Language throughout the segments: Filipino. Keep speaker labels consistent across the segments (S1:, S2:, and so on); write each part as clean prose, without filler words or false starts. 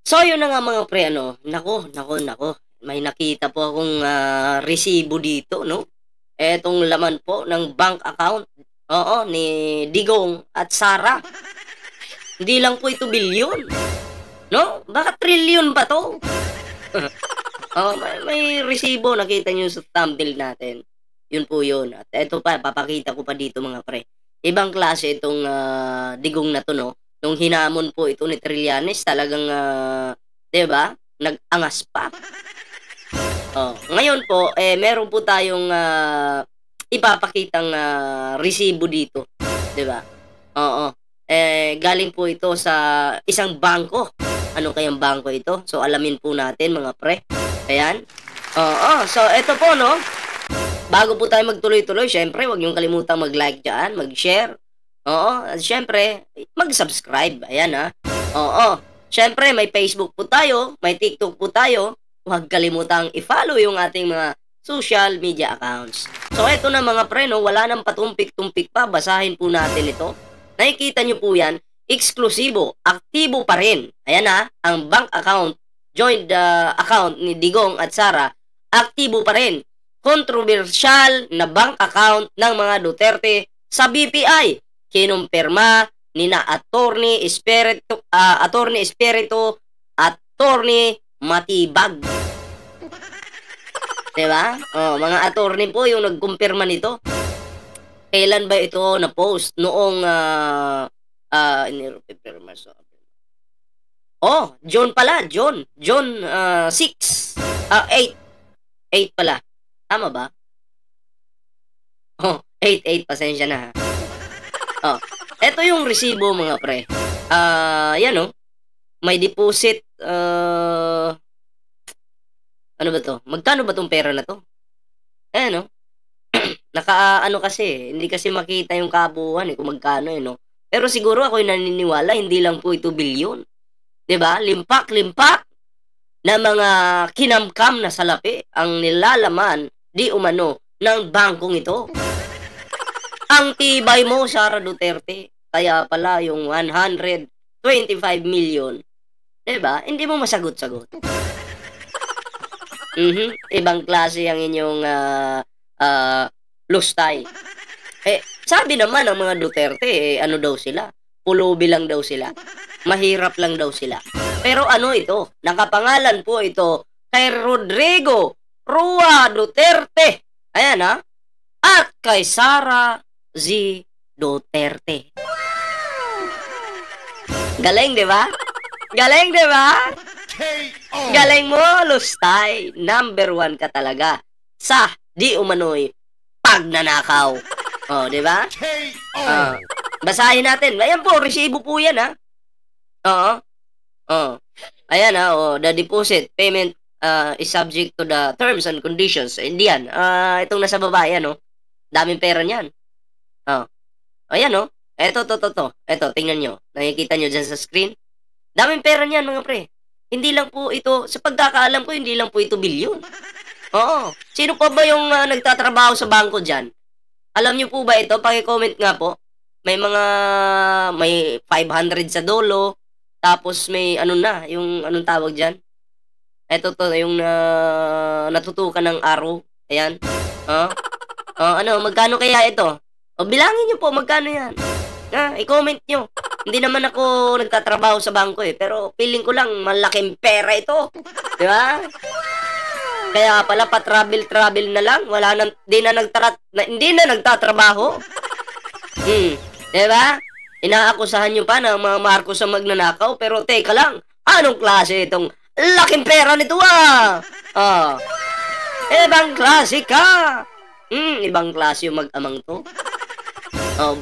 S1: So, yun na nga mga pre, ano, naku, may nakita po akong resibo dito, no? Etong laman po ng bank account, oo, ni Digong at Sara. Hindi lang po ito bilyon, no? Baka trilyon pa to. Oh, may resibo, nakita nyo sa thumbnail natin. Yun po yun. At eto pa, papakita ko pa dito mga pre. Ibang klase itong Digong na to, no? Nung hinamon po ito ni Trillanes, talagang, 'di ba? Nag-angas pa. Oh, ngayon po meron po tayong ipapakitang resibo dito, 'di ba? Oo. Galing po ito sa isang bangko. Ano kayang bangko ito? So alamin po natin mga pre. Ayan. Oo, so eto po no. Bago po tayo magtuloy-tuloy, syempre, huwag niyong kalimutang mag-like diyan, mag-share. Oo, at syempre, mag-subscribe. Ayan ha. Oo. Syempre, may Facebook po tayo, may TikTok po tayo. Huwag kalimutang i-follow yung ating mga social media accounts. So, eto na mga pre, no, wala nang patumpik-tumpik pa. Basahin po natin ito. Nakikita niyo po yan, eksklusibo, aktibo pa rin. Ayan ha, ang bank account, joint account ni Digong at Sara, aktibo pa rin. Kontrobersyal na bank account ng mga Duterte sa BPI. Kinumpirma ni na Attorney Espiritu, Attorney Matibag. Diba? Oh, mga attorney po yung nagkumpirma nito. Kailan ba ito na-post? Noong June pala, June 6. 8 pala. Tama ba? Oh, 8, pasensya na ha. Oh, eto yung resibo mga pre. Yan oh. May deposit, ano ba to? Magkano ba tong pera na to? Ayan oh. Ano kasi, hindi kasi makita yung kabuuan kung magkano no. Pero siguro ako'y naniniwala, hindi lang po ito bilyon. 'Di ba? Limpak-limpak na mga kinamkam na salapi ang nilalaman di umano ng bangkong ito. Ang tibay mo, Sara Duterte. Kaya pala yung 125 million. Diba? Hindi mo masagot-sagot. Ibang klase ang inyong lustay. Sabi naman ng mga Duterte, ano daw sila? Pulubi lang daw sila. Mahirap lang daw sila. Pero ano ito? Nakapangalan po ito kay Rodrigo Rua Duterte. Ayan ha. At kay Sara Z. Duterte. Galing, di ba? Galing, di ba? Galing mo, lustay. Number 1 ka talaga sa di umano'y pagnanakaw. Oh, di ba? Basahin natin. Ayan po, resibo po yan ha. Oo. Oh. Ayan ha, the deposit payment is subject to the terms and conditions. Hindi yan. Itong nasa baba, yan daming pera niyan. Ayan Eto. Eto, tingnan nyo. Nakikita nyo dyan sa screen. Daming pera niyan mga pre. Hindi lang po ito, sa pagkakaalam ko, hindi lang po ito bilyon. Oo. Sino pa ba yung nagtatrabaho sa bangko dyan? Alam nyo po ba ito? Paki-comment nga po. May 500 sa dolo. Tapos may yung anong tawag dyan? Eto yung natutukan ng araw. Ayan. Magkano kaya ito? Bilangin nyo po, magkano yan? I-comment nyo. Hindi naman ako nagtatrabaho sa bangko pero feeling ko lang malaking pera ito. Di ba? Kaya pala pa-travel na lang. Hindi na nagtatrabaho. Di ba? Inaakusahan nyo pa ng mga Marcos sa magnanakaw, pero teka lang, anong klase itong laking pera nito ibang klase ka. Ibang klase yung mag-amang to.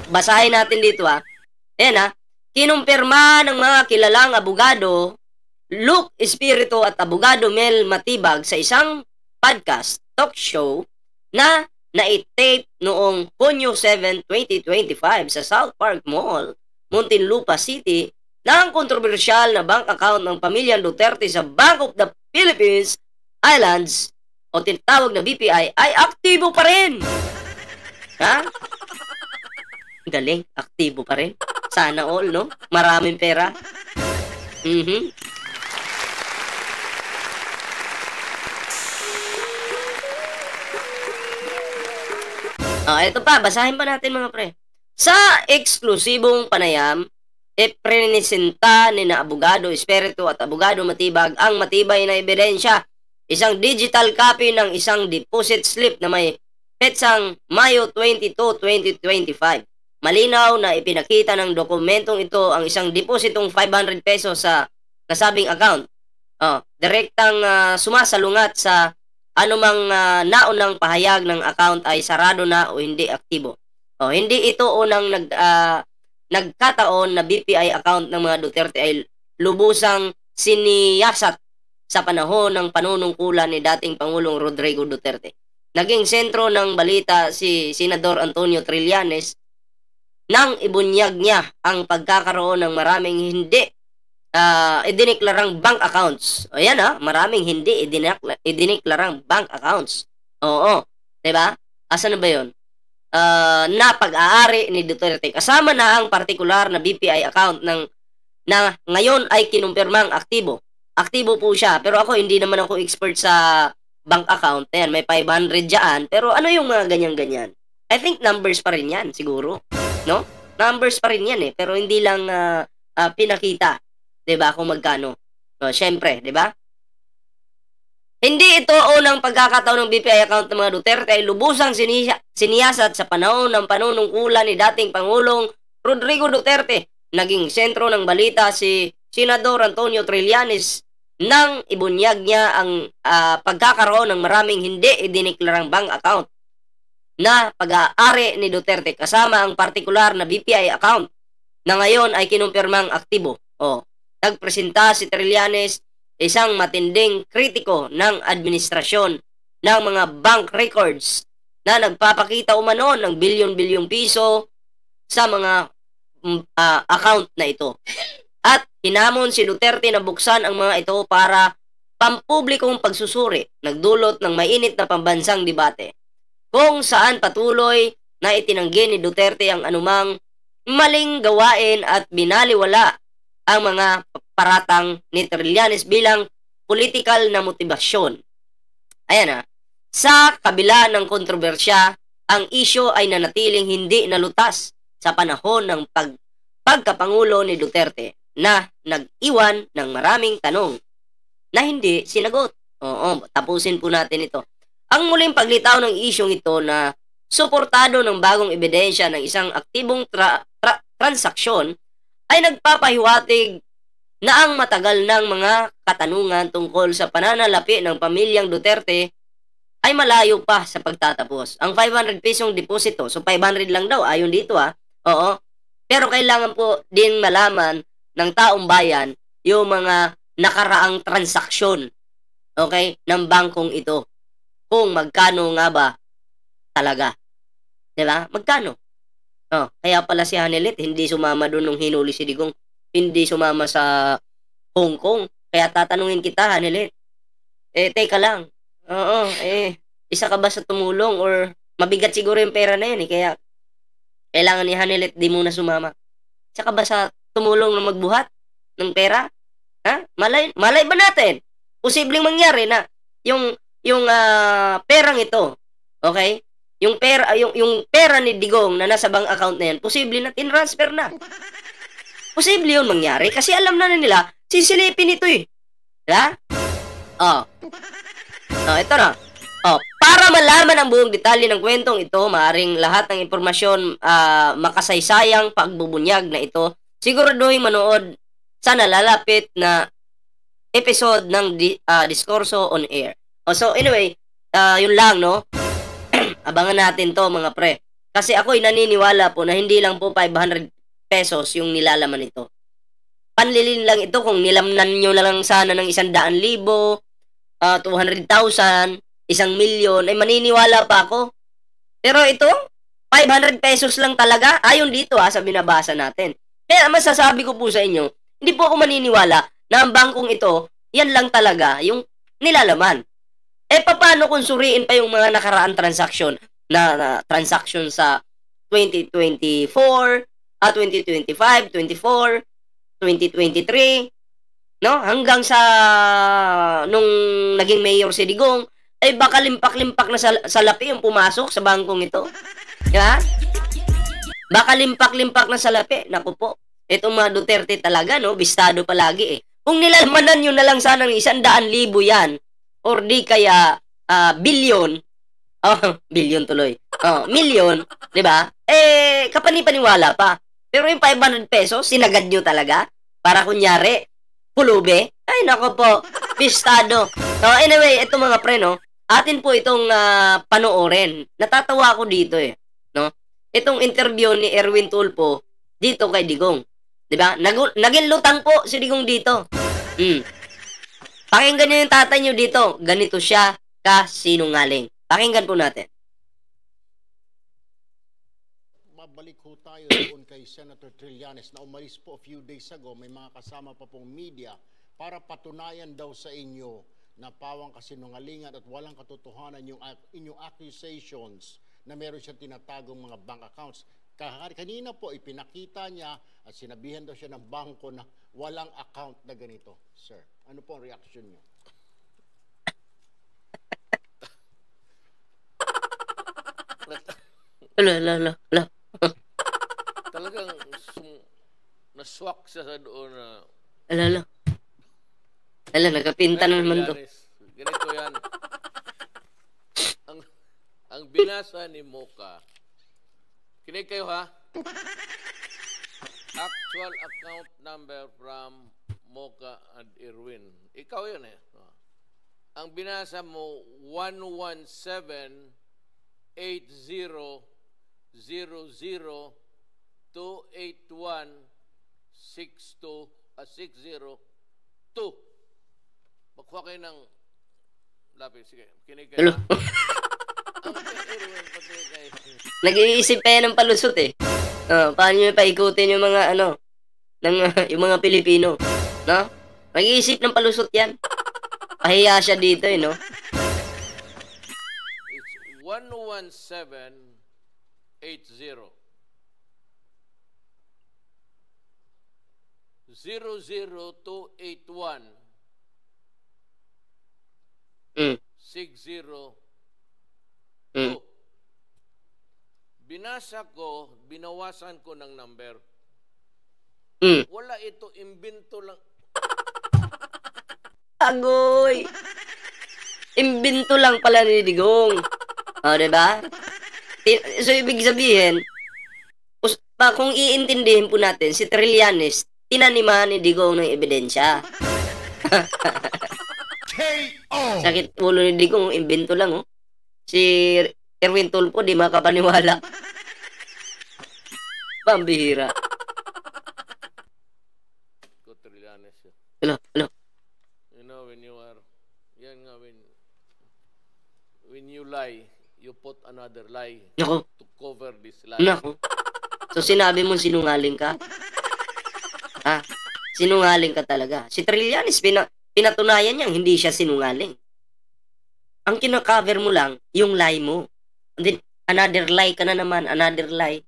S1: Basahin natin dito Ayan kinumpirma ng mga kilalang abogado, Luke Espiritu at abogado Mel Matibag sa isang podcast talk show na na-tape noong Hunyo 7, 2025 sa South Park Mall, Muntinlupa City, na ang kontrobersyal na bank account ng pamilyang Duterte sa Bank of the Philippines Islands o tinatawag na BPI ay aktibo pa rin. Galing, aktibo pa rin. Sana all, no? Maraming pera. Ito pa, basahin pa natin mga pre. Sa eksklusibong panayam, iprinisinta ni na abogado, espiritu at abogado matibag ang matibay na ebidensya. Isang digital copy ng isang deposit slip na may petsang Mayo 22, 2025. Malinaw na ipinakita ng dokumentong ito ang isang depositong 500 pesos sa nasabing account. Direktang sumasalungat sa anumang naunang pahayag ng account ay sarado na o hindi aktibo. Hindi ito unang nagkataon na BPI account ng mga Duterte ay lubusang siniyasat sa panahon ng panunungkulan ni dating Pangulong Rodrigo Duterte. Naging sentro ng balita si Senador Antonio Trillanes nang ibunyag niya ang pagkakaroon ng maraming hindi idineklarang bank accounts. Ayan maraming hindi idineklarang bank accounts. Oo, 'di ba? Asan na ba 'yon? Na pag-aari ni Duterte kasama na ang partikular na BPI account na ngayon ay kinumpirmang aktibo. Aktibo po siya, pero ako hindi naman ako expert sa bank account. Ayan, may 500 diyan, pero ano yung mga ganyan-ganyan? I think numbers pa rin 'yan siguro, no? Numbers pa rin 'yan pero hindi lang pinakita, 'di ba, kung magkano. Syempre, 'di ba? Hindi ito unang pagkakataon ng BPI account ng mga Duterte ay lubusang siniyasat sa panahon ng panunungkulan ni dating Pangulong Rodrigo Duterte. Naging sentro ng balita si Senador Antonio Trillanes nang ibunyag niya ang pagkakaroon ng maraming hindi idineklarang bank account na pag-aari ni Duterte kasama ang partikular na BPI account na ngayon ay kinumpirmang aktibo. Nagpresenta si Trillanes isang matinding kritiko ng administrasyon ng mga bank records na nagpapakita umano ng bilyon-bilyong piso sa mga account na ito. At hinamon si Duterte na buksan ang mga ito para pampublikong pagsusuri, nagdulot ng mainit na pambansang debate kung saan patuloy na itinanggi ni Duterte ang anumang maling gawain at binaliwala ang mga paratang ni Trillanes bilang political na motibasyon. Ayan sa kabila ng kontrobersya, ang isyu ay nanatiling hindi nalutas sa panahon ng pagkapangulo ni Duterte na nag-iwan ng maraming tanong na hindi sinagot. Tapusin po natin ito. Ang muling paglitaw ng isyong ito na suportado ng bagong ebidensya ng isang aktibong transaksyon ay nagpapahiwatig na ang matagal ng mga katanungan tungkol sa pananalapi ng pamilyang Duterte ay malayo pa sa pagtatapos. Ang 500 pesong deposito, so 500 lang daw, ayon dito Oo. Pero kailangan po din malaman ng taong bayan yung mga nakaraang transaksyon, okay, ng bangkong ito. Kung magkano nga ba talaga. 'Di ba? Magkano? Kaya pala si Hanelet hindi sumama doon nung hinuli si Digong. Hindi sumama sa Hong Kong. Kaya tatanungin kita, Hanelet. Teka lang. Isa ka ba sa tumulong or mabigat siguro yung pera na yun kaya kailangan ni Hanelet di muna sumama. Isa ka ba sa tumulong na magbuhat ng pera? Malay ba natin? Posibleng mangyari na yung perang ito, okay? Yung pera ni Digong na nasa bank account na yan, posible na tinransfer na. Posible yun mangyari kasi alam na nila, sisilipin ito Diba? Ito na. Para malaman ang buong detalye ng kwentong ito, maaring lahat ng impormasyon makasaysayang pagbubunyag na ito, siguraduhin manood sa nalalapit na episode ng Diskurso on Air. So anyway, yun lang, no? Abangan natin to mga pre. Kasi ako'y naniniwala po na hindi lang po 500 pesos yung nilalaman nito. Panlilin lang ito kung nilamnan nyo na lang sana ng 100,000, 200,000, 1,000,000, ay maniniwala pa ako. Pero ito, 500 pesos lang talaga, ayon dito sa binabasa natin. Kaya masasabi ko po sa inyo, hindi po ako maniniwala na ang bangkong ito, yan lang talaga yung nilalaman. Paano kung suriin pa yung mga nakaraan transaksyon na transaksyon sa 2024, 2025, 24, 2023, no? Hanggang sa nung naging mayor si Digong, baka limpak-limpak na sa lapi yung pumasok sa bangkong ito. Di ba? Baka limpak-limpak na salapi. Naku po. Itong mga Duterte talaga, no? Bistado palagi eh. Kung nilalmanan nyo na lang sana ng 100,000 yan, or di kaya bilyon, bilyon tuloy. Milyon, di ba? Eh, kapani-paniwala pa. Pero yung 500 pesos, sinagad nyo talaga? Para kunyari, pulube? Ay, nako po. Bistado. So, anyway, ito mga pre, no? Atin po itong panoorin. Natatawa ako dito eh. No? Itong interview ni Erwin Tulfo dito kay Digong. 'Di ba? Naging lutang po si Digong dito. Pakinggan niyo yung tatay niyo dito. Ganito siya kasinungaling. Pakinggan po natin.
S2: Mabalik ho tayo doon kay Senator Trillanes na umalis po a few days ago. May mga kasama pa pong media para patunayan daw sa inyo na pawang kasinungalingan at walang katotohanan yung inyong accusations na meron siya tinatagong mga bank accounts. Kanina po ipinakita niya at sinabihan daw siya ng bangko na walang account na ganito. Sir, ano po ang reaction niyo?
S1: Ala.
S3: Talagang naswak siya sa doon na...
S1: Ala, nagkapinta na naman to.
S3: Ganito yan. Ang binasa ni Mocha, kinig kayo ha? Actual account number from Mocha and Erwin. Ikaw yun eh. Ang binasa mo, 117-800-281-602. Magkuha kayo ng lapis. Sige, kinig kayo.
S1: Hello. Nag-iisip pa yan ng palusot eh. Paano nyo paikutin yung mga yung mga Pilipino. No? Nag-iisip ng palusot yan. Pahiya siya dito eh, no?
S3: It's 11780 00281 602. Binasa ko, binawasan ko ng number. Wala ito, imbento lang.
S1: Agoy! Imbento lang pala ni Digong. Diba? So, ibig sabihin, kung iintindihin po natin, si Trillanes, tinanimahan ni Digong ng ebidensya. Sakit ulo ni Digong, imbento lang, oh. Si Erwin Tulfo, di makapaniwala. Pambihira.
S3: Trillanes.
S1: Hello.
S3: You know, when you are, yan nga, when you lie, you put another lie.
S1: Nako.
S3: To cover this lie.
S1: Nako. So, sinabi mo sinungaling ka? Ha? Sinungaling ka talaga. Si Trillanes, pinatunayan niyang hindi siya sinungaling. Ang kino-cover mo lang, yung lie mo. And then, another lie ka na naman, another lie.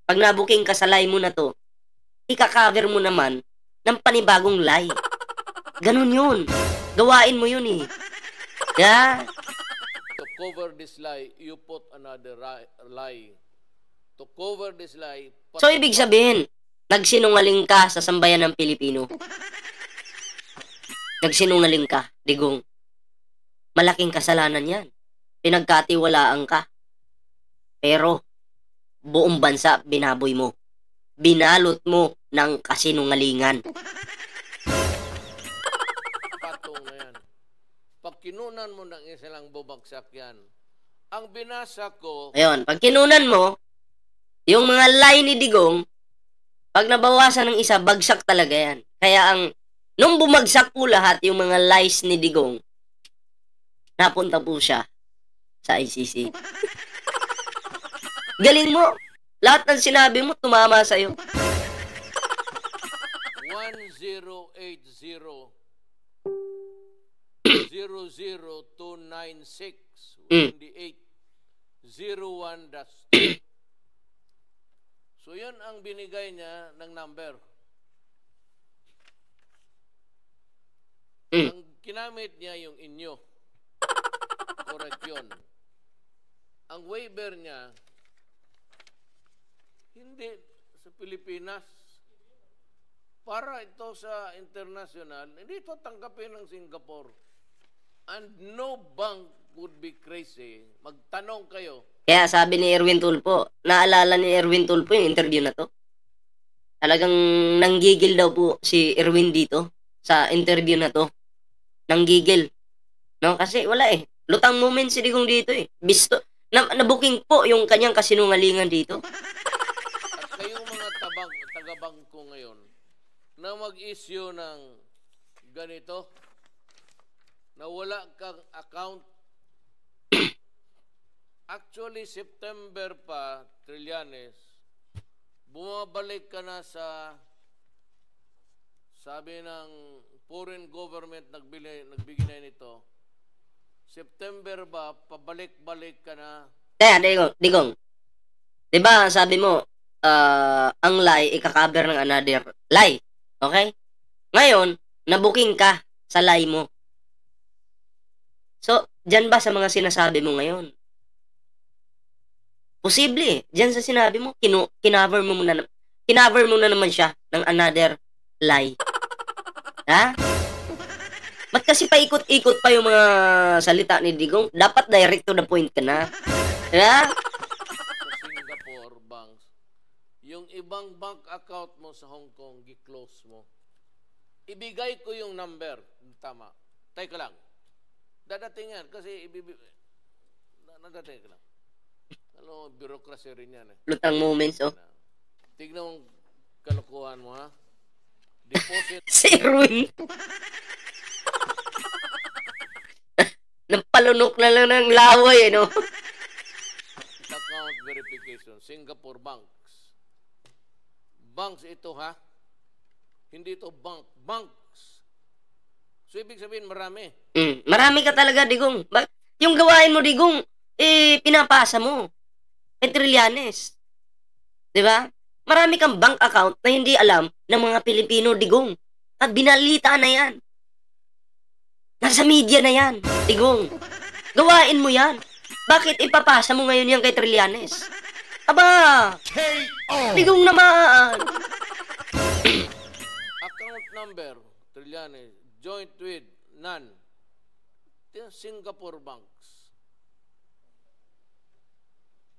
S1: Pag nabuking ka sa lie mo na to, ika-cover mo naman ng panibagong lie. Ganun yun. Gawain mo yun eh. Yeah.
S3: To cover this lie, you put another lie. To cover this lie...
S1: So, ibig sabihin, nagsinungaling ka sa sambayan ng Pilipino. Nagsinungaling ka, Digong. Malaking kasalanan yan. Pinagkatiwalaan ka. Pero, buong bansa, binaboy mo. Binalot mo ng kasinungalingan.
S3: Patong na yan. Pag kinunan mo ng isa lang bumagsak yan, ang binasa ko...
S1: Ayun, pag kinunan mo, yung mga lie ni Digong, pag nabawasan ng isa, bagsak talaga yan. Kaya nung bumagsak po lahat yung mga lies ni Digong, napunta po siya sa ICC. Galing mo. Lahat ng sinabi mo, tumama sa'yo.
S3: 1080-00296-1 So, yun ang binigay niya ng number. Ang kinamit niya yung inyo. Correct yun. Ang waiver niya, Hindi sa Pilipinas. Para ito sa international, hindi ito tanggapin ng Singapore. And no bank would be crazy. Magtanong kayo.
S1: Kaya sabi ni Erwin Tulfo, naalala ni Erwin Tulfo yung interview na to. Talagang nanggigil daw po si Erwin dito sa interview na to. Nanggigil. No? Kasi wala eh. Lutang moment si Digong dito eh. Bisto. Nabuking po yung kanyang kasinungalingan dito.
S3: At kayong mga taga-bangko ngayon na mag-issue ng ganito, na wala kang account. Actually, September pa, Trillanes, bumabalik ka na sa, sabi ng foreign government nagbigay na nito, September ba, pabalik-balik ka na.
S1: Kaya, Digong. Diba, sabi mo, ang lie, ika-cover ng another lie. Okay? Ngayon, nabuking ka sa lie mo. So, dyan ba sa mga sinasabi mo ngayon? Posible. Dyan sa sinabi mo, kinover mo na naman siya ng another lie. Ha? Ba't kasi paikot-ikot pa yung mga salita ni Digong? Dapat direct to the point ka na. Ha?
S3: Sa Singapore banks, yung ibang bank account mo sa Hong Kong, gi-close mo. Ibigay ko yung number. Tama. Teka lang. Dadating yan kasi dadating lang. Ano, bureaucracy rin yan eh.
S1: Lutang moments, oh.
S3: Tignan mong kalokohan mo, ha? Deposit.
S1: Si Erwin. Napalunok na lang ng laway, no?
S3: Account verification. Singapore banks. Banks ito, ha? Hindi ito bank. Banks. So, ibig sabihin, marami.
S1: Marami ka talaga, Digong. Yung gawain mo, Digong, pinapasa mo. Trillanes. Diba? Marami kang bank account na hindi alam ng mga Pilipino, Digong. At binalita na yan. Nasa media na yan, Digong. Gawain mo yan. Bakit ipapasa mo ngayon yan kay Trillanes? Aba! Digong naman!
S3: Account number, Trillanes, joint with none. Singapore banks.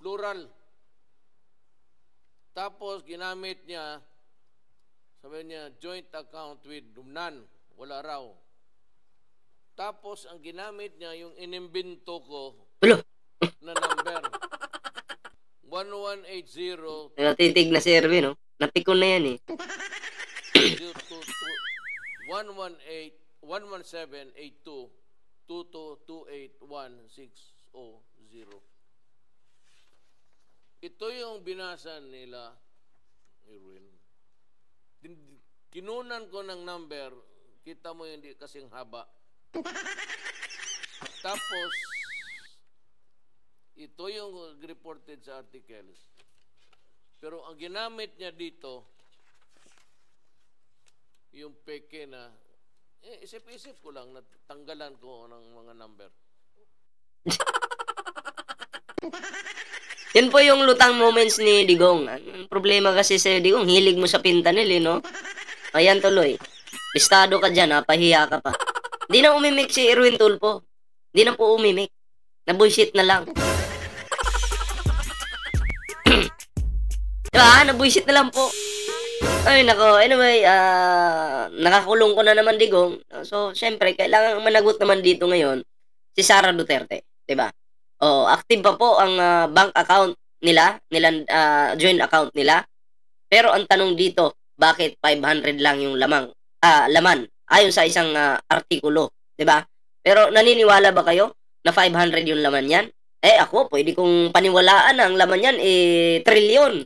S3: Plural. Tapos, ginamit niya, sabi niya, joint account with none. Wala raw. Tapos, ang ginamit niya, yung inimbento ko na number. 1180.
S1: Natitig na si Erwin, no? Napikon na yan, eh.
S3: 11782 Ito yung binasa nila, Erwin. Kinunan ko ng number, kita mo hindi kasing haba. Tapos, ito yung reported sa articles. Pero ang ginamit niya dito, yung peke na, isip-isip ko lang, natanggalan ko ng mga number.
S1: Yan po yung lutang moments ni Digong. Ang problema kasi sa Digong, hilig mo sa pintanil, eh, no? Ayan tuloy. Listado ka dyan, ha? Pahiya ka pa. Di na umimik si Erwin Tulfo. Di na po umimik. Nabullshit na lang. Diba? Nabullshit na lang po. Ay, nako. Anyway, nakakulong ko na naman, Digong. So, syempre, kailangan managot naman dito ngayon si Sara Duterte. Diba? Oh, active pa po ang bank account nila, joint account nila. Pero ang tanong dito, bakit 500 lang yung laman ayon sa isang artikulo, 'di ba? Pero naniniwala ba kayo na 500 yung laman niyan? Ako, pwede kong paniwalaan ang laman niyan trilyon,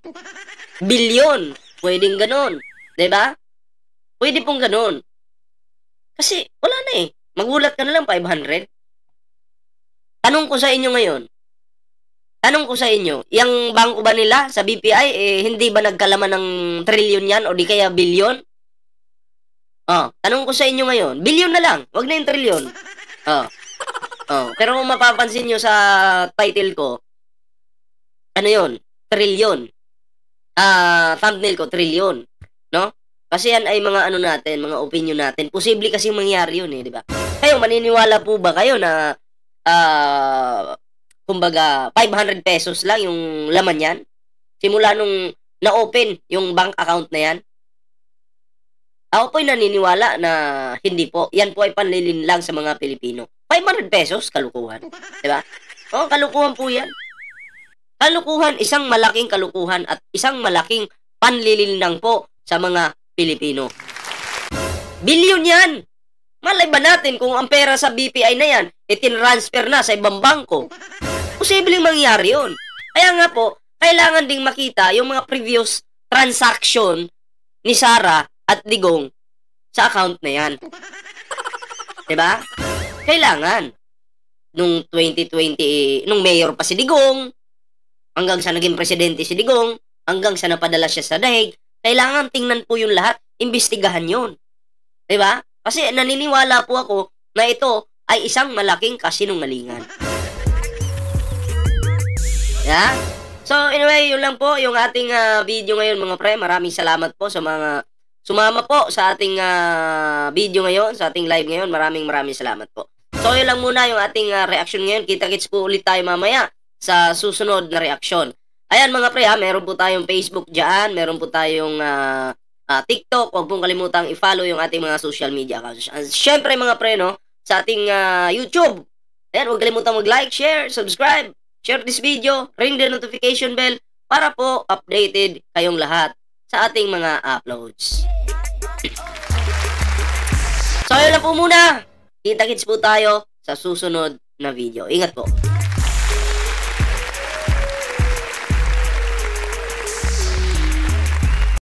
S1: bilyon, pwedeng ganoon, 'di ba? Pwede pong ganoon. Kasi wala na eh. Magulat ka na lang 500. Tanong ko sa inyo ngayon. Tanong ko sa inyo, yung bangko ba nila sa BPI, hindi ba nagkalaman ng trilyon yan o di kaya bilyon? Tanong ko sa inyo ngayon, bilyon na lang, wag na yung trilyon. Pero kung mapapansin nyo sa title ko, ano yun? Trilyon. thumbnail ko, trilyon, no? Kasi yan ay mga ano natin, mga opinion natin. Posible kasi mangyari yun di ba? Kayo, maniniwala po ba kayo na kumbaga 500 pesos lang yung laman yan? Simula nung na-open yung bank account na yan? Ako po'y naniniwala na hindi po. Yan po ay panlilin lang sa mga Pilipino. 500 pesos, kalukuhan. Diba? Oo, kalukuhan po yan. Kalukuhan, isang malaking kalukuhan at isang malaking panlilinlang po sa mga Pilipino. Bilyon yan! Malay ba natin kung ang pera sa BPI na yan, itinransfer na sa ibang bangko? Posibleng mangyari yun. Kaya nga po, kailangan ding makita yung mga previous transaction ni Sara at Digong sa account na yan. Diba? Kailangan. Nung 2020, nung mayor pa si Digong, hanggang sa naging presidente si Digong, hanggang sa napadala siya sa daig, kailangan tingnan po yung lahat, imbestigahan yun. Diba? Kasi naniniwala po ako na ito ay isang malaking kasinungalingan. Yeah? So, anyway, yun lang po yung ating video ngayon mga pre. Maraming salamat po sa mga sumama po sa ating video ngayon, sa ating live ngayon. Maraming salamat po. So, yun lang muna yung ating reaction ngayon. Kita-kits po ulit tayo mamaya sa susunod na reaction. Ayan mga pre meron po tayong Facebook dyan, meron po tayong TikTok. Huwag pong kalimutang i-follow yung ating mga social media accounts. Siyempre mga pre, no, sa ating YouTube. Ayan, huwag kalimutang mag-like, share, subscribe, share this video, ring the notification bell para po updated kayong lahat sa ating mga uploads. So, yun lang po muna. Kita-kits po tayo sa susunod na video. Ingat po.